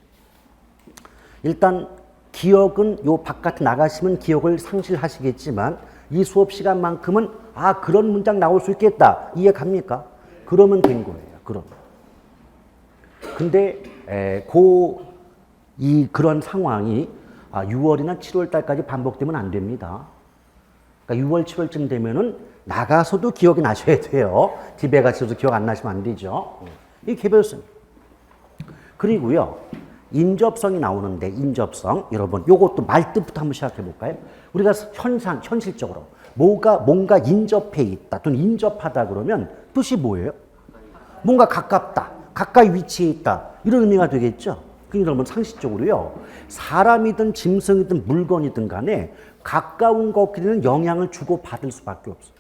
일단 기억은 요 바깥에 나가시면 기억을 상실하시겠지만 이 수업 시간만큼은 아 그런 문장 나올 수 있겠다. 이해 갑니까? 그러면 된 거예요. 그러면. 근데 그런 상황이 6월이나 7월 달까지 반복되면 안 됩니다. 그러니까 6월, 7월쯤 되면은 나가서도 기억이 나셔야 돼요. 집에 가셔도 기억 안 나시면 안 되죠. 이 개별성. 그리고요, 인접성이 나오는데, 인접성. 여러분, 요것도 말뜻부터 한번 시작해 볼까요? 우리가 현실적으로 뭔가 인접해 있다, 또는 인접하다 그러면 뜻이 뭐예요? 뭔가 가깝다, 가까이 위치해 있다. 이런 의미가 되겠죠? 그러니까 여러분, 상식적으로요, 사람이든 짐승이든 물건이든 간에 가까운 것끼리는 영향을 주고받을 수밖에 없어요.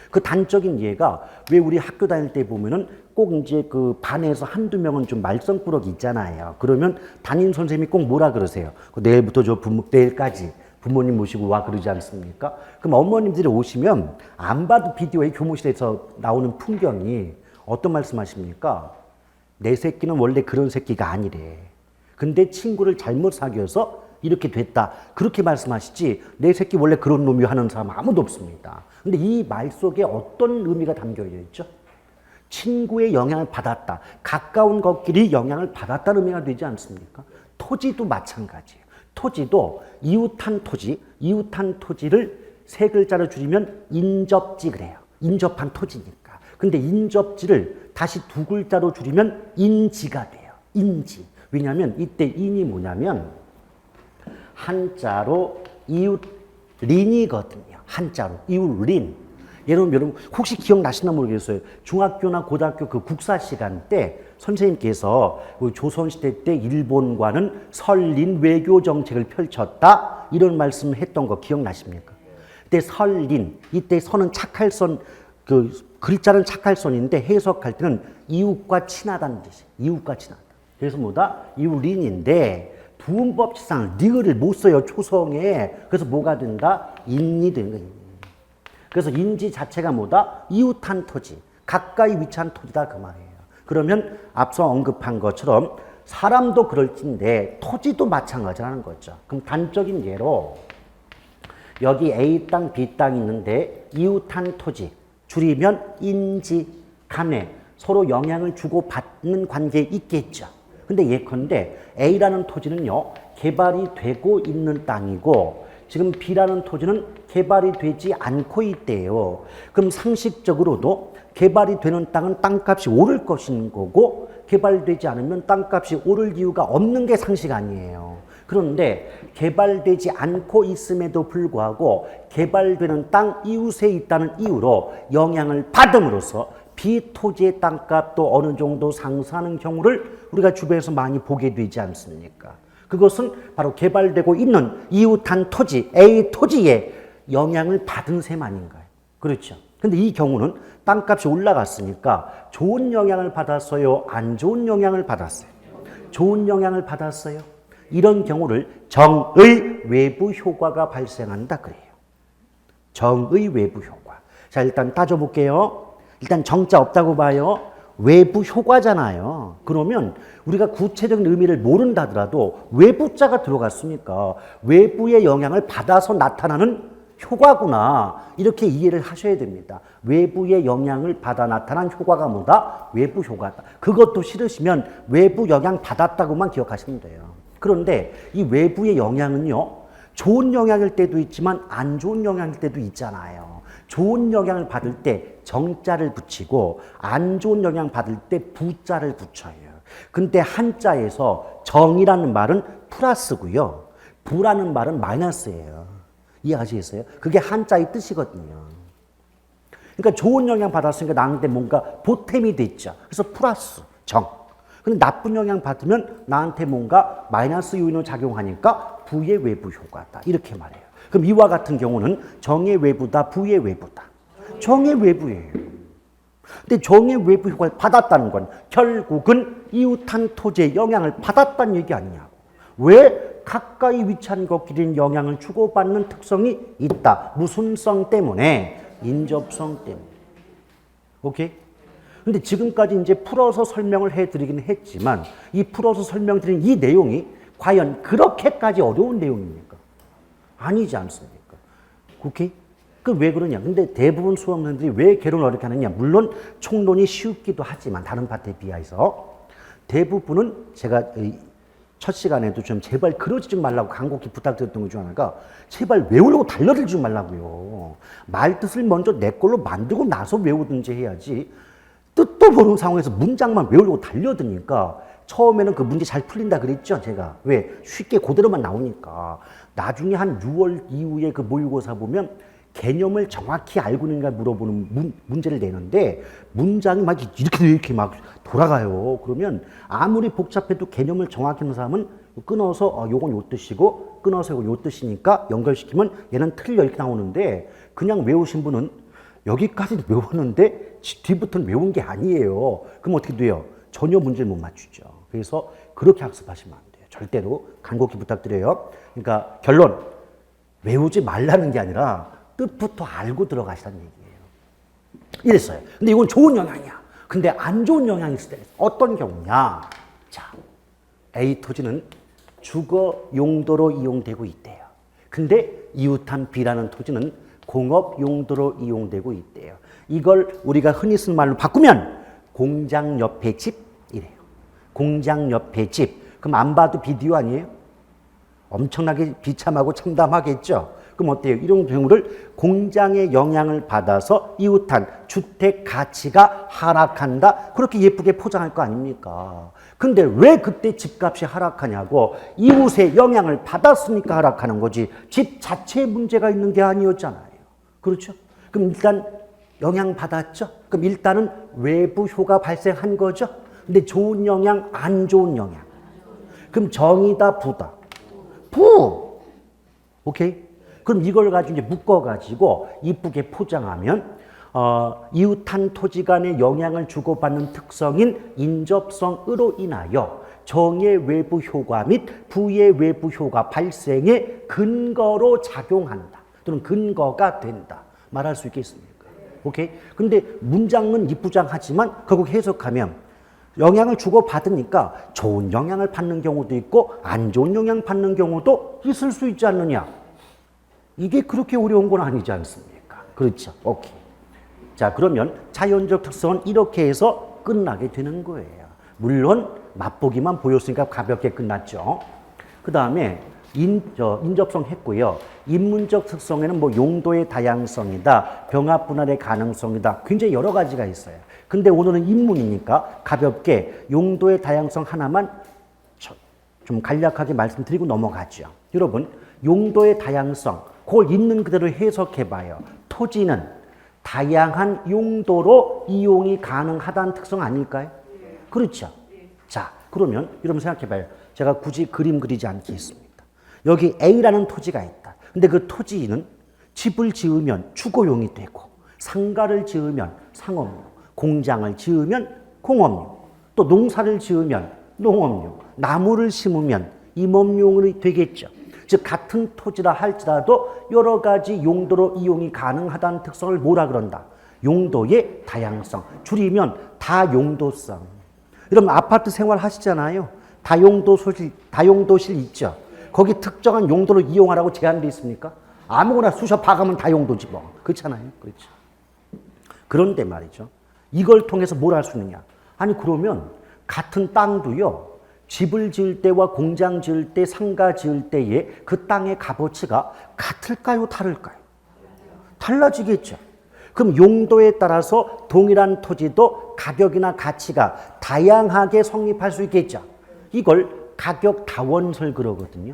그 단적인 예가 왜 우리 학교 다닐 때 보면은 꼭 이제 그 반에서 한두 명은 좀 말썽꾸러기 있잖아요. 그러면 담임 선생님이 꼭 뭐라 그러세요? 내일부터 내일까지 부모님 모시고 와 그러지 않습니까? 그럼 어머님들이 오시면 안 봐도 비디오에 교무실에서 나오는 풍경이 어떤 말씀하십니까? 내 새끼는 원래 그런 새끼가 아니래. 근데 친구를 잘못 사귀어서 이렇게 됐다. 그렇게 말씀하시지 내 새끼 원래 그런 놈이 하는 사람 아무도 없습니다. 근데 이 말 속에 어떤 의미가 담겨 있죠? 친구의 영향을 받았다. 가까운 것끼리 영향을 받았다는 의미가 되지 않습니까? 토지도 마찬가지예요. 토지도 이웃한 토지를 세 글자로 줄이면 인접지 그래요. 인접한 토지니까. 근데 인접지를 다시 두 글자로 줄이면 인지가 돼요. 인지. 왜냐하면 이때 인이 뭐냐면 한자로 이웃린이거든요. 한자로 이웃린. 여러분 혹시 기억나시나 모르겠어요. 중학교나 고등학교 그 국사 시간 때 선생님께서 조선시대 때 일본과는 설린 외교 정책을 펼쳤다. 이런 말씀을 했던 거 기억나십니까? 그때 설린, 이때 선은 착할선, 그 글자는 착할선인데 해석할 때는 이웃과 친하다는 뜻이에요. 이웃과 친하다. 그래서 뭐다? 이웃린인데 부음법칙상 리을을 못 써요. 초성에. 그래서 뭐가 된다? 인이 되는 거예요. 그래서 인지 자체가 뭐다? 이웃한 토지, 가까이 위치한 토지다 그 말이에요. 그러면 앞서 언급한 것처럼 사람도 그럴진데 토지도 마찬가지라는 거죠. 그럼 단적인 예로 여기 A 땅, B 땅이 있는데 이웃한 토지, 줄이면 인지 간에 서로 영향을 주고받는 관계에 있겠죠. 근데 예컨대 A라는 토지는요, 개발이 되고 있는 땅이고 지금 B라는 토지는 개발이 되지 않고 있대요. 그럼 상식적으로도 개발이 되는 땅은 땅값이 오를 것인 거고 개발되지 않으면 땅값이 오를 이유가 없는 게 상식 아니에요. 그런데 개발되지 않고 있음에도 불구하고 개발되는 땅 이웃에 있다는 이유로 영향을 받음으로써 비토지의 땅값도 어느 정도 상승하는 경우를 우리가 주변에서 많이 보게 되지 않습니까? 그것은 바로 개발되고 있는 이웃한 토지, A 토지에 영향을 받은 셈 아닌가요? 그렇죠. 근데 이 경우는 땅값이 올라갔으니까 좋은 영향을 받았어요? 안 좋은 영향을 받았어요? 좋은 영향을 받았어요? 이런 경우를 정의 외부 효과가 발생한다 그래요. 정의 외부 효과. 자, 일단 따져볼게요. 일단 정자 없다고 봐요. 외부 효과잖아요. 그러면 우리가 구체적인 의미를 모른다 하더라도 외부자가 들어갔으니까 외부의 영향을 받아서 나타나는 효과구나. 이렇게 이해를 하셔야 됩니다. 외부의 영향을 받아 나타난 효과가 뭐다? 외부 효과다. 그것도 싫으시면 외부 영향 받았다고만 기억하시면 돼요. 그런데 이 외부의 영향은요, 좋은 영향일 때도 있지만 안 좋은 영향일 때도 있잖아요. 좋은 영향을 받을 때 정자를 붙이고 안 좋은 영향 받을 때 부자를 붙여요. 근데 한자에서 정이라는 말은 플러스고요. 부라는 말은 마이너스예요. 이해하시겠어요? 그게 한자의 뜻이거든요. 그러니까 좋은 영향 받았으니까 나한테 뭔가 보탬이 됐죠. 그래서 플러스, 정. 근데 나쁜 영향 받으면 나한테 뭔가 마이너스 요인으로 작용하니까 부의 외부 효과다. 이렇게 말해요. 그럼 이와 같은 경우는 정의 외부다, 부의 외부다. 정의 외부예요. 근데 정의 외부 효과를 받았다는 건 결국은 이웃한 토지의 영향을 받았다는 얘기 아니냐고. 왜? 가까이 위치한 것끼리는 영향을 주고받는 특성이 있다. 무슨 성 때문에? 인접성 때문에. 오케이? 근데 지금까지 이제 풀어서 설명을 해드리긴 했지만 이 풀어서 설명드린 이 내용이 과연 그렇게까지 어려운 내용입니까? 아니지 않습니까? 오케이? 그 왜 그러냐? 근데 대부분 수험생들이 왜 개론을 어렵게 하느냐? 물론 총론이 쉽기도 하지만 다른 파트에 비해서 대부분은 제가 첫 시간에도 좀 제발 그러지 좀 말라고 간곡히 부탁드렸던 것 중 하나가 제발 외우려고 달려들지 좀 말라고요. 말 뜻을 먼저 내 걸로 만들고 나서 외우든지 해야지 뜻도 모르는 상황에서 문장만 외우려고 달려드니까 처음에는 그 문제 잘 풀린다 그랬죠, 제가. 왜? 쉽게 그대로만 나오니까. 나중에 한 6월 이후에 그 모의고사 보면 개념을 정확히 알고 있는가 물어보는 문제를 내는데 문장이 막 이렇게 막 돌아가요. 그러면 아무리 복잡해도 개념을 정확히 하는 사람은 끊어서 요건 요 뜻이고 끊어서 요건 요 뜻이니까 연결시키면 얘는 틀려 이렇게 나오는데 그냥 외우신 분은 여기까지 외웠는데 뒤부터는 외운 게 아니에요. 그럼 어떻게 돼요? 전혀 문제를 못 맞추죠. 그래서 그렇게 학습하시면 안 돼요. 절대로 간곡히 부탁드려요. 그러니까 결론, 외우지 말라는 게 아니라 뜻부터 알고 들어가시라는 얘기예요. 이랬어요. 근데 이건 좋은 영향이야. 근데 안 좋은 영향이 있을 때 어떤 경우냐? 자, A 토지는 주거 용도로 이용되고 있대요. 근데 이웃한 B라는 토지는 공업 용도로 이용되고 있대요. 이걸 우리가 흔히 쓰는 말로 바꾸면 공장 옆에 집이래요. 공장 옆에 집. 그럼 안 봐도 비디오 아니에요? 엄청나게 비참하고 참담하겠죠? 그럼 어때요? 이런 경우를 공장의 영향을 받아서 이웃한 주택 가치가 하락한다? 그렇게 예쁘게 포장할 거 아닙니까? 근데 왜 그때 집값이 하락하냐고? 이웃의 영향을 받았으니까 하락하는 거지. 집 자체에 문제가 있는 게 아니었잖아요. 그렇죠? 그럼 일단 영향 받았죠? 그럼 일단은 외부 효과 발생한 거죠? 근데 좋은 영향, 안 좋은 영향. 그럼 정이다, 부다? 부! 오케이? 그럼 이걸 가지고 이제 묶어가지고 이쁘게 포장하면, 이웃한 토지 간의 영향을 주고받는 특성인 인접성으로 인하여 정의 외부 효과 및 부의 외부 효과 발생의 근거로 작용한다. 또는 근거가 된다. 말할 수 있겠습니까? 오케이? 근데 문장은 이쁘장하지만 결국 해석하면 영향을 주고받으니까 좋은 영향을 받는 경우도 있고 안 좋은 영향 받는 경우도 있을 수 있지 않느냐. 이게 그렇게 어려운 건 아니지 않습니까? 그렇죠. 오케이. 자, 그러면 자연적 특성은 이렇게 해서 끝나게 되는 거예요. 물론 맛보기만 보였으니까 가볍게 끝났죠. 그 다음에 인접성 했고요. 인문적 특성에는 뭐 용도의 다양성이다, 병합 분할의 가능성이다, 굉장히 여러 가지가 있어요. 근데 오늘은 인문이니까 가볍게 용도의 다양성 하나만 좀 간략하게 말씀드리고 넘어가죠. 여러분, 용도의 다양성, 그걸 있는 그대로 해석해봐요. 토지는 다양한 용도로 이용이 가능하다는 특성 아닐까요? 그렇죠. 자, 그러면 여러분 생각해봐요. 제가 굳이 그림 그리지 않겠습니다. 여기 A라는 토지가 있다. 근데 그 토지는 집을 지으면 주거용이 되고, 상가를 지으면 상업용, 공장을 지으면 공업용, 또 농사를 지으면 농업용, 나무를 심으면 임업용이 되겠죠. 즉 같은 토지라 할지라도 여러 가지 용도로 이용이 가능하다는 특성을 뭐라 그런다? 용도의 다양성. 줄이면 다용도성. 여러분 아파트 생활 하시잖아요. 다용도실 있죠. 거기 특정한 용도로 이용하라고 제한돼 있습니까? 아무거나 쑤셔 박으면 다용도지 뭐. 그렇잖아요. 그렇죠. 그런데 말이죠. 이걸 통해서 뭘 할 수 있느냐? 아니 그러면 같은 땅도요. 집을 지을 때와 공장 지을 때, 상가 지을 때의 그 땅의 값어치가 같을까요? 다를까요? 달라지겠죠. 그럼 용도에 따라서 동일한 토지도 가격이나 가치가 다양하게 성립할 수 있겠죠. 이걸 가격 다원설 그러거든요.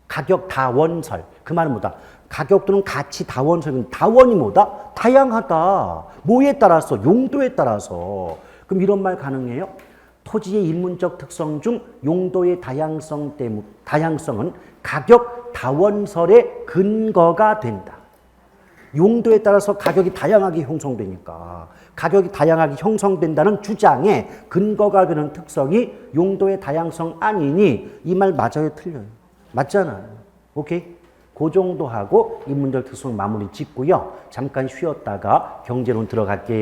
가격 다원설. 그 말은 뭐다? 가격 또는 가치 다원설. 다원이 뭐다? 다양하다. 뭐에 따라서? 용도에 따라서. 그럼 이런 말 가능해요? 토지의 인문적 특성 중 용도의 다양성은 가격 다원설의 근거가 된다. 용도에 따라서 가격이 다양하게 형성되니까 가격이 다양하게 형성된다는 주장에 근거가 되는 특성이 용도의 다양성 아니니 이 말 맞아요? 틀려요? 맞잖아요. 오케이? 그 정도 하고 인문적 특성 마무리 짓고요. 잠깐 쉬었다가 경제론 들어갈게요.